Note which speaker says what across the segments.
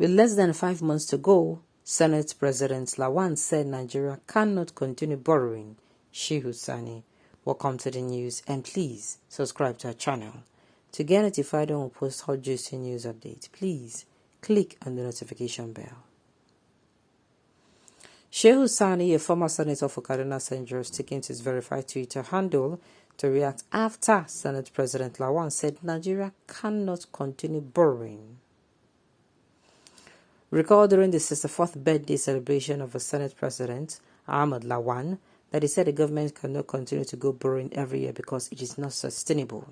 Speaker 1: With less than 5 months to go, Senate President Lawan said Nigeria cannot continue borrowing. Shehu Sani, welcome to the news, and please subscribe to our channel. To get notified when we post hot juicy news updates, please click on the notification bell. Shehu Sani, a former senator for Kaduna Central, taking to his verified Twitter handle to react after Senate President Lawan said Nigeria cannot continue borrowing. Recall during the 64th birthday celebration of the Senate President, Ahmad Lawan, that he said the government cannot continue to go borrowing every year because it is not sustainable.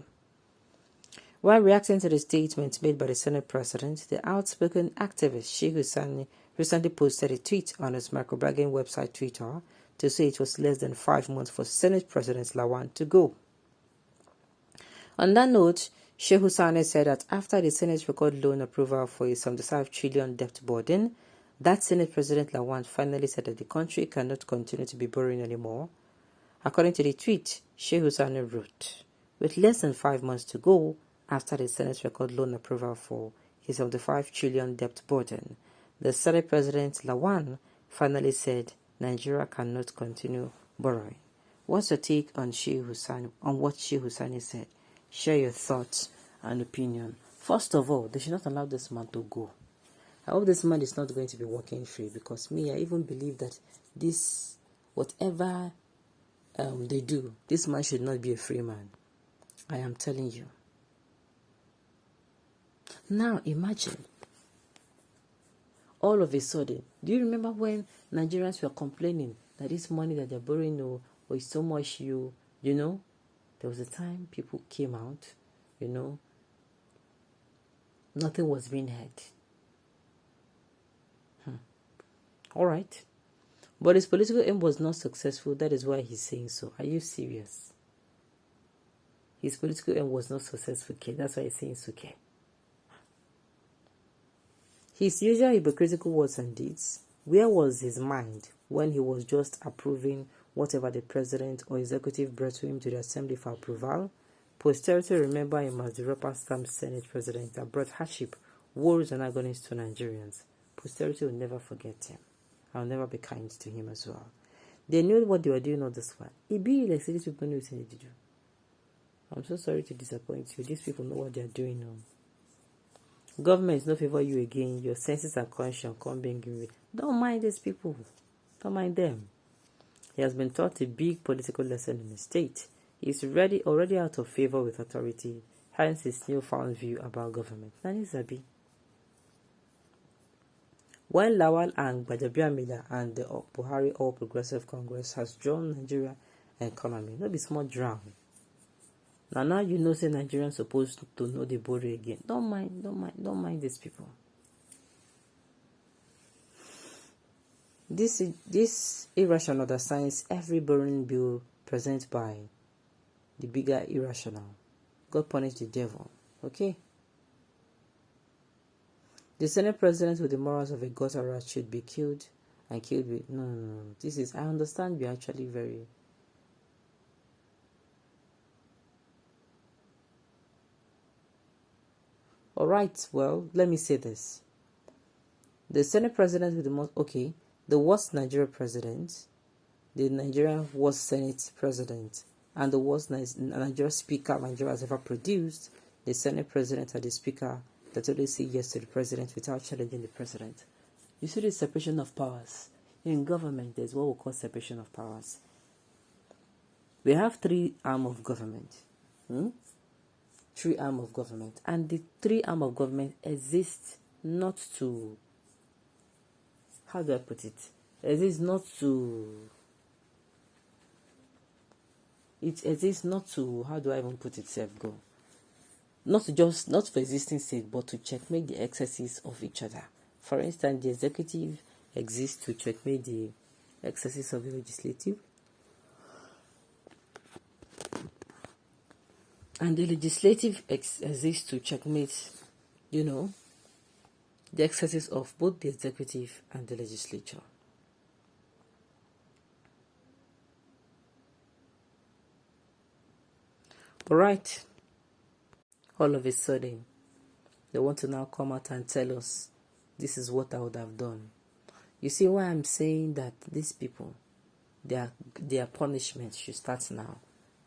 Speaker 1: While reacting to the statement made by the Senate President, the outspoken activist Shehu Sani recently posted a tweet on his microblogging website Twitter to say it was less than 5 months for Senate President Lawan to go. On that note, Shehu Sani said that after the Senate record loan approval for a 75 trillion debt burden, that Senate President Lawan finally said that the country cannot continue to be borrowing anymore. According to the tweet, Shehu Sani wrote, with less than 5 months to go after the Senate record loan approval for a 75 trillion debt burden, the Senate President Lawan finally said Nigeria cannot continue borrowing. What's your take on what Shehu Sani said? Share your thoughts and opinion. First of all, they should not allow this man to go. I hope this man is not going to be working free, because I even believe that whatever they do, this man should not be a free man. I am telling you. Now imagine, all of a sudden, do you remember when Nigerians were complaining that this money that they're borrowing is so much, there was a time people came out, nothing was being heard. All right. But his political aim was not successful. That is why he's saying so. Are you serious? His political aim was not successful, okay? That's why he's saying so, okay? His usual hypocritical words and deeds, where was his mind when he was just approving whatever the president or executive brought to him to the assembly for approval? Posterity remember him as the rubber-stamped Senate president that brought hardship, wars, and agonies to Nigerians. Posterity will never forget him. I'll never be kind to him as well. They knew what they were doing all this while. It be like these people knew what they did. I'm so sorry to disappoint you. These people know what they're doing now. Government is not favor you again. Your senses and conscience come being given. Don't mind these people. Don't mind them. He has been taught a big political lesson in the state. He's already out of favor with authority, hence his newfound view about government. Nani Zabi. When Lawan and Gbajabiamila and the Buhari All Progressive Congress has drawn Nigeria economy, no be small drown. Now you know say Nigerians supposed to know the borrow again. Don't mind these people. This irrational that signs every borrowing bill presented by the bigger irrational. God punish the devil. Okay? The Senate President with the morals of a gutter rat should be killed and killed with... No. This is... I understand you're actually very... Alright, well, let me say this. The Senate President with the most... Okay, the worst Nigeria President, the Nigerian worst Senate President, and the worst Nigeria Speaker Nigeria has ever produced, the Senate President and the Speaker that only say yes to the President without challenging the President. You see the separation of powers. In government, there's what we call separation of powers. We have 3 arms of government. 3 arms of government. And the 3 arms of government exist not to... How do I put it? Exist not to... It exists not to... How do I even put it, go? Not for existing sake, but to checkmate the excesses of each other. For instance, the executive exists to checkmate the excesses of the legislative, and the legislative exists to checkmate, the excesses of both the executive and the legislature. All right. All of a sudden, they want to now come out and tell us this is what I would have done. You see why I'm saying that these people, their punishment should start now.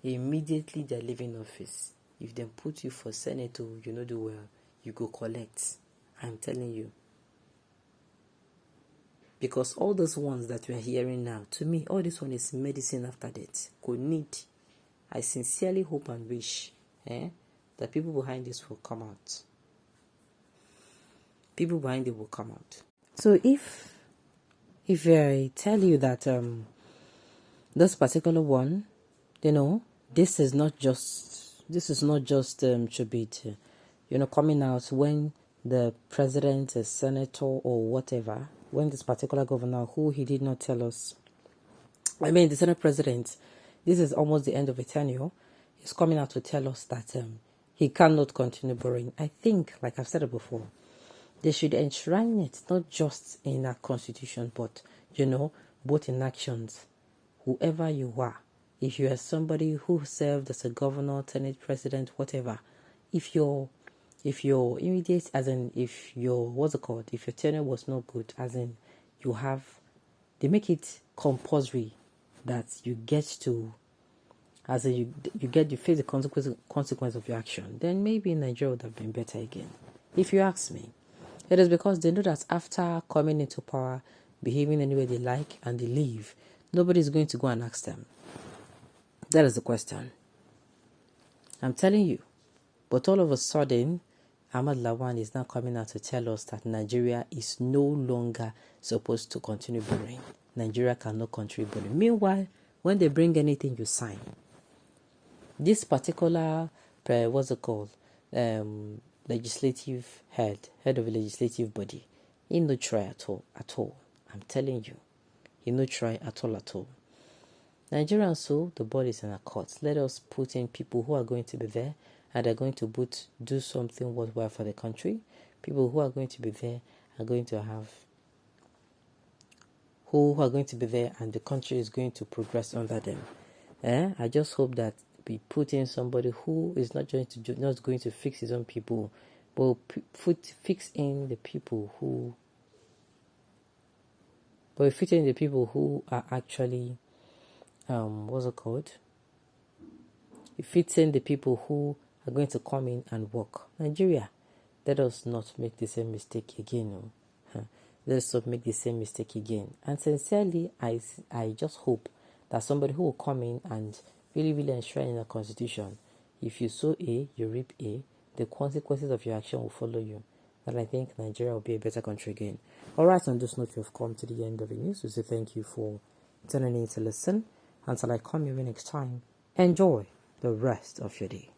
Speaker 1: Immediately they're leaving office. If they put you for senator, you know do well, you go collect. I'm telling you. Because all those ones that we're hearing now, to me, all this one is medicine after death. Could need. I sincerely hope and wish that people behind this will come out. People behind it will come out. So if I tell you that this particular one, this is not just tribute, coming out when the president, a senator or whatever, when this particular governor who he did not tell us, the Senate president, this is almost the end of a tenure, is coming out to tell us that he cannot continue borrowing. I think, like I've said it before, they should enshrine it not just in our constitution, but both in actions. Whoever you are, if you are somebody who served as a governor, senate president, whatever, if your immediate, as in if your if your tenure was not good, as in they make it compulsory that you get to, as in you face the consequence of your action, then maybe Nigeria would have been better again. If you ask me, it is because they know that after coming into power, behaving any way they like, and they leave, nobody is going to go and ask them. That is the question. I'm telling you. But all of a sudden, Ahmad Lawan is now coming out to tell us that Nigeria is no longer supposed to continue borrowing. Nigeria cannot continue borrowing. Meanwhile, when they bring anything, you sign. This particular, legislative head of a legislative body, he no try at all. I'm telling you, he no try at all. Nigerians, so the ball is in our courts. Let us put in people who are going to be there and are going to do something worthwhile for the country. People who are going to be there are going to be there, and the country is going to progress under them. I just hope that we put in somebody who is not going to fix his own people, but fix in the people who are actually It fits in the people who are going to come in and work. Nigeria, let us not make the same mistake again. Let us not make the same mistake again. And sincerely, I just hope that somebody who will come in and really, really enshrine in the constitution, if you sow A, you reap A, the consequences of your action will follow you. And I think Nigeria will be a better country again. Alright, on this note, you've come to the end of the news. We say thank you for tuning in to listen. Until I come here next time, enjoy the rest of your day.